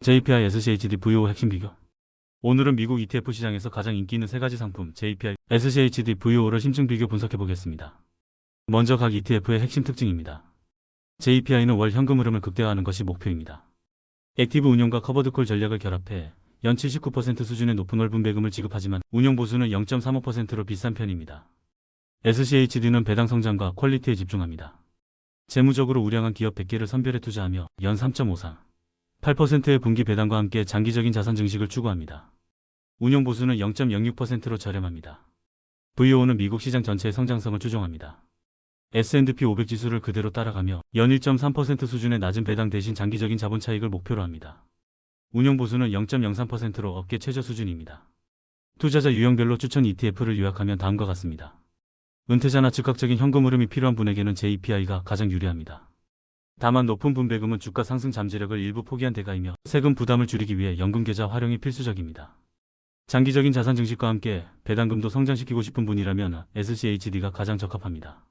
JPI SCHD VO 핵심 비교. 오늘은 미국 ETF 시장에서 가장 인기 있는 세 가지 상품 JPI SCHD VO를 심층 비교 분석해 보겠습니다. 먼저 각 ETF의 핵심 특징입니다. JPI는 월 현금 흐름을 극대화하는 것이 목표입니다. 액티브 운용과 커버드콜 전략을 결합해 연 79% 수준의 높은 월 분배금을 지급하지만 운용 보수는 0.35%로 비싼 편입니다. SCHD는 배당 성장과 퀄리티에 집중합니다. 재무적으로 우량한 기업 100개를 선별해 투자하며 연 3.54, 8%의 분기 배당과 함께 장기적인 자산 증식을 추구합니다. 운용 보수는 0.06%로 저렴합니다. VO는 미국 시장 전체의 성장성을 추종합니다. S&P 500 지수를 그대로 따라가며 연 1.3% 수준의 낮은 배당 대신 장기적인 자본 차익을 목표로 합니다. 운용 보수는 0.03%로 업계 최저 수준입니다. 투자자 유형별로 추천 ETF를 요약하면 다음과 같습니다. 은퇴자나 즉각적인 현금 흐름이 필요한 분에게는 JPI가 가장 유리합니다. 다만 높은 분배금은 주가 상승 잠재력을 일부 포기한 대가이며 세금 부담을 줄이기 위해 연금계좌 활용이 필수적입니다. 장기적인 자산 증식과 함께 배당금도 성장시키고 싶은 분이라면 SCHD가 가장 적합합니다.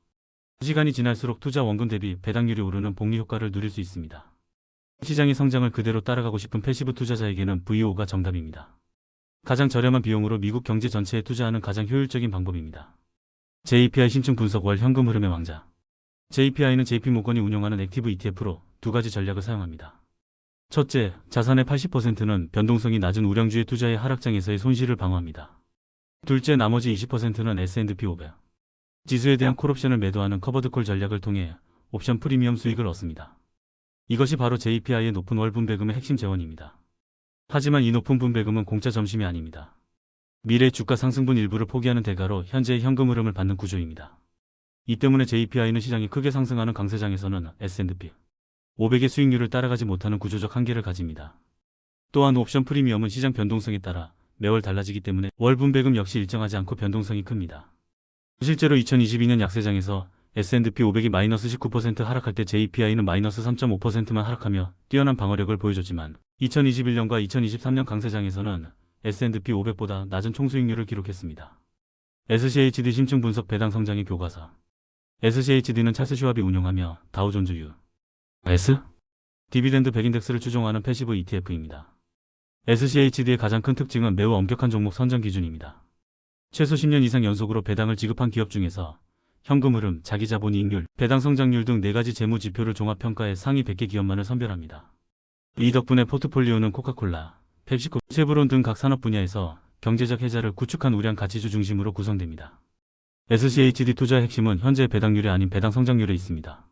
시간이 지날수록 투자 원금 대비 배당률이 오르는 복리 효과를 누릴 수 있습니다. 시장의 성장을 그대로 따라가고 싶은 패시브 투자자에게는 VO가 정답입니다. 가장 저렴한 비용으로 미국 경제 전체에 투자하는 가장 효율적인 방법입니다. JPI 심층 분석 월 현금 흐름의 왕자. JPI는 JP모건이 운영하는 액티브 ETF로 두 가지 전략을 사용합니다. 첫째, 자산의 80%는 변동성이 낮은 우량주의 투자의 하락장에서의 손실을 방어합니다. 둘째, 나머지 20%는 S&P 500 지수에 대한 콜옵션을 매도하는 커버드콜 전략을 통해 옵션 프리미엄 수익을 얻습니다. 이것이 바로 JPI의 높은 월 분배금의 핵심 재원입니다. 하지만 이 높은 분배금은 공짜 점심이 아닙니다. 미래 주가 상승분 일부를 포기하는 대가로 현재의 현금 흐름을 받는 구조입니다. 이 때문에 JPI는 시장이 크게 상승하는 강세장에서는 S&P 500의 수익률을 따라가지 못하는 구조적 한계를 가집니다. 또한 옵션 프리미엄은 시장 변동성에 따라 매월 달라지기 때문에 월 분배금 역시 일정하지 않고 변동성이 큽니다. 실제로 2022년 약세장에서 S&P 500이 마이너스 19% 하락할 때 JPI는 마이너스 3.5%만 하락하며 뛰어난 방어력을 보여줬지만 2021년과 2023년 강세장에서는 S&P 500보다 낮은 총수익률을 기록했습니다. SCHD 심층 분석 배당 성장의 교과서. SCHD는 찰스 슈왑이 운영하며 다우존즈 U.S. 디비덴드 100인덱스를 추종하는 패시브 ETF입니다. SCHD의 가장 큰 특징은 매우 엄격한 종목 선정 기준입니다. 최소 10년 이상 연속으로 배당을 지급한 기업 중에서 현금 흐름, 자기자본 이익률, 배당 성장률 등 4가지 재무 지표를 종합평가해 상위 100개 기업만을 선별합니다. 이 덕분에 포트폴리오는 코카콜라, 펩시코, 쉐브론 등 각 산업 분야에서 경제적 혜자를 구축한 우량 가치주 중심으로 구성됩니다. SCHD 투자의 핵심은 현재 배당률이 아닌 배당 성장률에 있습니다.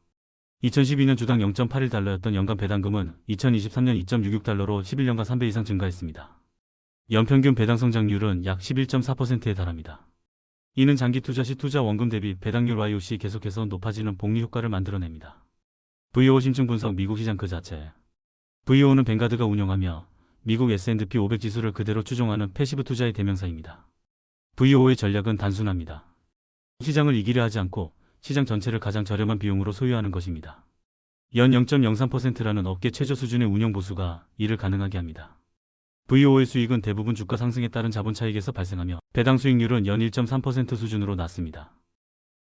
2012년 주당 0.81달러였던 연간 배당금은 2023년 2.66달러로 11년간 3배 이상 증가했습니다. 연평균 배당 성장률은 약 11.4%에 달합니다. 이는 장기 투자 시 투자 원금 대비 배당률 YOC 계속해서 높아지는 복리 효과를 만들어냅니다. VO 심층 분석 미국 시장 그 자체. VO는 뱅가드가 운영하며 미국 S&P 500 지수를 그대로 추종하는 패시브 투자의 대명사입니다. VO의 전략은 단순합니다. 시장을 이기려 하지 않고 시장 전체를 가장 저렴한 비용으로 소유하는 것입니다. 연 0.03%라는 업계 최저 수준의 운영 보수가 이를 가능하게 합니다. VO의 수익은 대부분 주가 상승에 따른 자본 차익에서 발생하며 배당 수익률은 연 1.3% 수준으로 낮습니다.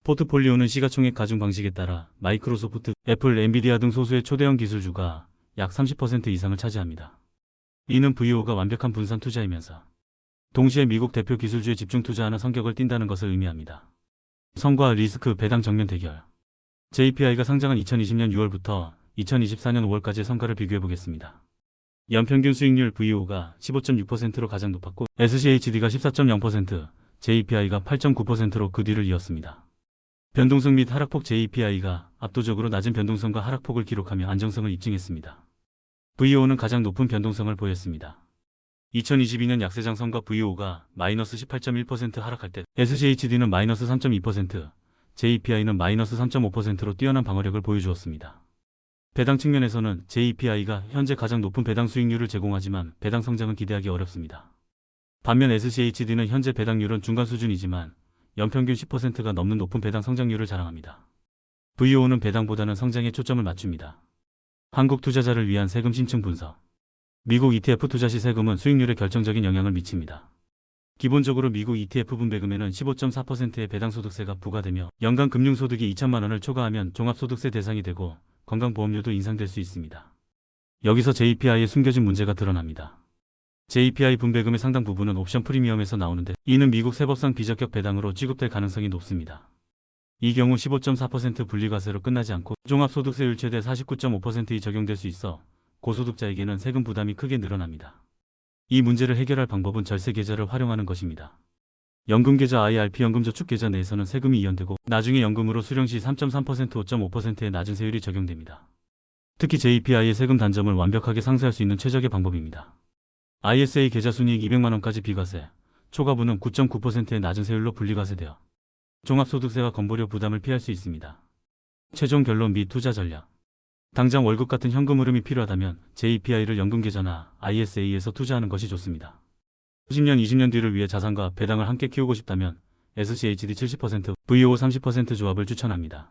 포트폴리오는 시가총액 가중 방식에 따라 마이크로소프트, 애플, 엔비디아 등 소수의 초대형 기술주가 약 30% 이상을 차지합니다. 이는 VO가 완벽한 분산 투자이면서 동시에 미국 대표 기술주에 집중 투자하는 성격을 띈다는 것을 의미합니다. 성과 리스크 배당 정면 대결. JPI가 상장한 2020년 6월부터 2024년 5월까지의 성과를 비교해 보겠습니다. 연평균 수익률 VO가 15.6%로 가장 높았고 SCHD가 14.0%, JPI가 8.9%로 그 뒤를 이었습니다. 변동성 및 하락폭 JPI가 압도적으로 낮은 변동성과 하락폭을 기록하며 안정성을 입증했습니다. VO는 가장 높은 변동성을 보였습니다. 2022년 약세장 성과 VO가 마이너스 18.1% 하락할 때 SCHD는 마이너스 3.2%, JPI는 마이너스 3.5%로 뛰어난 방어력을 보여주었습니다. 배당 측면에서는 JPI가 현재 가장 높은 배당 수익률을 제공하지만 배당 성장은 기대하기 어렵습니다. 반면 SCHD는 현재 배당률은 중간 수준이지만 연평균 10%가 넘는 높은 배당 성장률을 자랑합니다. VO는 배당보다는 성장에 초점을 맞춥니다. 한국 투자자를 위한 세금 심층 분석. 미국 ETF 투자 시 세금은 수익률에 결정적인 영향을 미칩니다. 기본적으로 미국 ETF 분배금에는 15.4%의 배당소득세가 부과되며 연간 금융소득이 2천만 원을 초과하면 종합소득세 대상이 되고 건강보험료도 인상될 수 있습니다. 여기서 JPI에 숨겨진 문제가 드러납니다. JPI 분배금의 상당 부분은 옵션 프리미엄에서 나오는데 이는 미국 세법상 비적격 배당으로 취급될 가능성이 높습니다. 이 경우 15.4% 분리과세로 끝나지 않고 종합소득세율 최대 49.5%이 적용될 수 있어 고소득자에게는 세금 부담이 크게 늘어납니다. 이 문제를 해결할 방법은 절세계좌를 활용하는 것입니다. 연금계좌 IRP 연금저축계좌 내에서는 세금이 이연되고 나중에 연금으로 수령 시 3.3% 5.5%의 낮은 세율이 적용됩니다. 특히 JPI의 세금 단점을 완벽하게 상쇄할 수 있는 최적의 방법입니다. ISA 계좌 순이익 200만원까지 비과세, 초과분은 9.9%의 낮은 세율로 분리과세되어 종합소득세와 건보료 부담을 피할 수 있습니다. 최종 결론 및 투자 전략. 당장 월급 같은 현금 흐름이 필요하다면 JPI를 연금계좌나 ISA에서 투자하는 것이 좋습니다. 10년, 20년 뒤를 위해 자산과 배당을 함께 키우고 싶다면 SCHD 70%, VO 30% 조합을 추천합니다.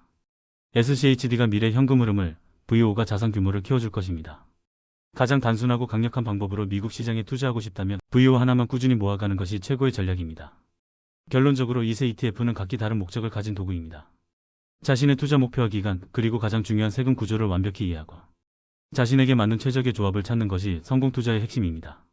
SCHD가 미래 현금 흐름을, VO가 자산 규모를 키워줄 것입니다. 가장 단순하고 강력한 방법으로 미국 시장에 투자하고 싶다면 VO 하나만 꾸준히 모아가는 것이 최고의 전략입니다. 결론적으로 이 세 ETF는 각기 다른 목적을 가진 도구입니다. 자신의 투자 목표와 기간, 그리고 가장 중요한 세금 구조를 완벽히 이해하고 자신에게 맞는 최적의 조합을 찾는 것이 성공 투자의 핵심입니다.